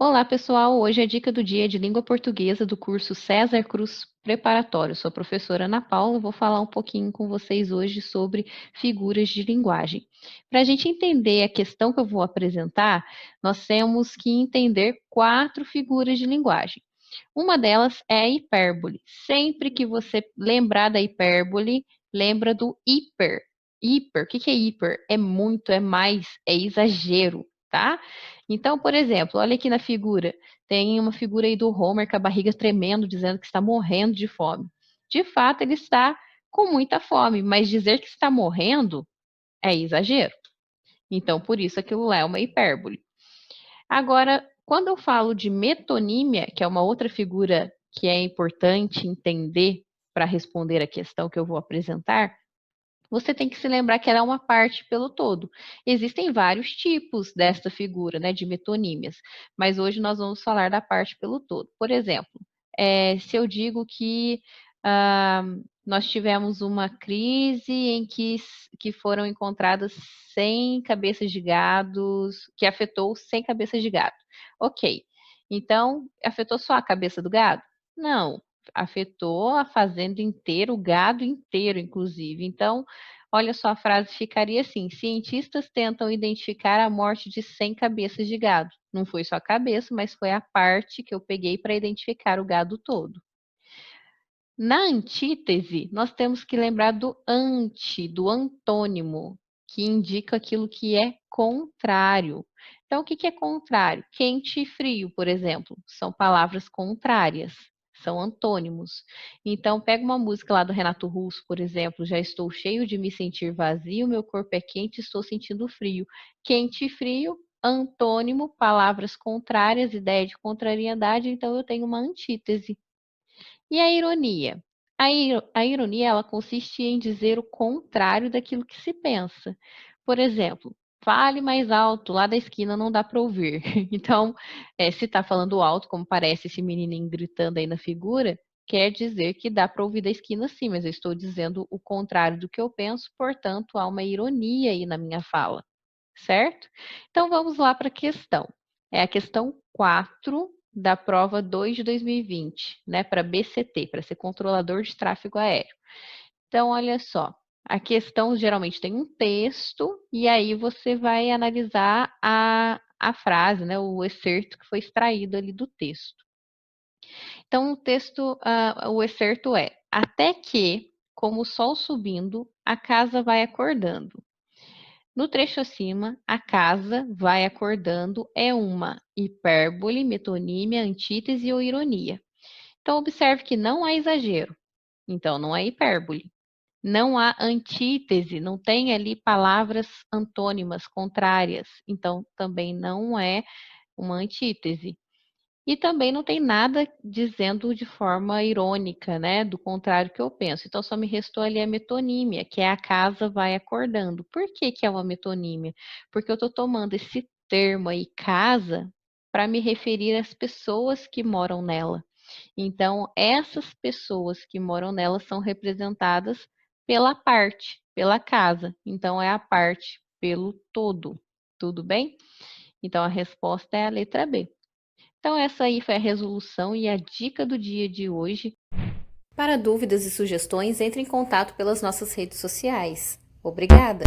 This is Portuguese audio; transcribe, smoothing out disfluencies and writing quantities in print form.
Olá, pessoal! Hoje a dica do dia é de língua portuguesa do curso César Cruz Preparatório. Sou a professora Ana Paula, vou falar um pouquinho com vocês hoje sobre figuras de linguagem. Para a gente entender a questão que eu vou apresentar, nós temos que entender 4 figuras de linguagem. Uma delas é a hipérbole. Sempre que você lembrar da hipérbole, lembra do hiper. Hiper, o que é hiper? É muito, é mais, é exagero, tá? Então, por exemplo, olha aqui na figura. Tem uma figura aí do Homer com a barriga tremendo, dizendo que está morrendo de fome. De fato, ele está com muita fome, mas dizer que está morrendo é exagero. Então, por isso aquilo lá é uma hipérbole. Agora, quando eu falo de metonímia, que é uma outra figura que é importante entender para responder a questão que eu vou apresentar, você tem que se lembrar que ela é uma parte pelo todo. Existem vários tipos desta figura, né, de metonímias, mas hoje nós vamos falar da parte pelo todo. Por exemplo, se eu digo que ah, nós tivemos uma crise em que foram encontradas 100 cabeças de gados, que afetou 100 cabeças de gado. Ok, então afetou só a cabeça do gado? Não, afetou a fazenda inteira, o gado inteiro, inclusive. Então, olha só, a frase ficaria assim: cientistas tentam identificar a morte de 100 cabeças de gado. Não foi só a cabeça, mas foi a parte que eu peguei para identificar o gado todo. Na antítese, nós temos que lembrar do anti, do antônimo, que indica aquilo que é contrário. Então, o que é contrário? Quente e frio, por exemplo, são palavras contrárias, são antônimos. Então, pega uma música lá do Renato Russo, por exemplo, já estou cheio de me sentir vazio, meu corpo é quente, estou sentindo frio. Quente e frio, antônimo, palavras contrárias, ideia de contrariedade, então eu tenho uma antítese. E a ironia? A ironia, ela consiste em dizer o contrário daquilo que se pensa. Por exemplo, fale mais alto, lá da esquina não dá para ouvir. Então, se está falando alto, como parece esse menininho gritando aí na figura, quer dizer que dá para ouvir da esquina sim, mas eu estou dizendo o contrário do que eu penso, portanto, há uma ironia aí na minha fala, certo? Então, vamos lá para a questão. É a questão 4 da prova 2 de 2020, né, para BCT, para ser controlador de tráfego aéreo. Então, olha só, a questão geralmente tem um texto, e aí você vai analisar a frase, né, o excerto que foi extraído ali do texto. Então, o texto, o excerto é: até que, como o sol subindo, a casa vai acordando. No trecho acima, a casa vai acordando é uma hipérbole, metonímia, antítese ou ironia. Então, observe que não há exagero. Então, não é hipérbole. Não há antítese, não tem ali palavras antônimas, contrárias. Então, também não é uma antítese. E também não tem nada dizendo de forma irônica, né, do contrário que eu penso. Então, só me restou ali a metonímia, que é a casa vai acordando. Por que que é uma metonímia? Porque eu estou tomando esse termo aí, casa, para me referir às pessoas que moram nela. Então, essas pessoas que moram nela são representadas pela parte, pela casa. Então, é a parte pelo todo. Tudo bem? Então, a resposta é a letra B. Então, essa aí foi a resolução e a dica do dia de hoje. Para dúvidas e sugestões, entre em contato pelas nossas redes sociais. Obrigada!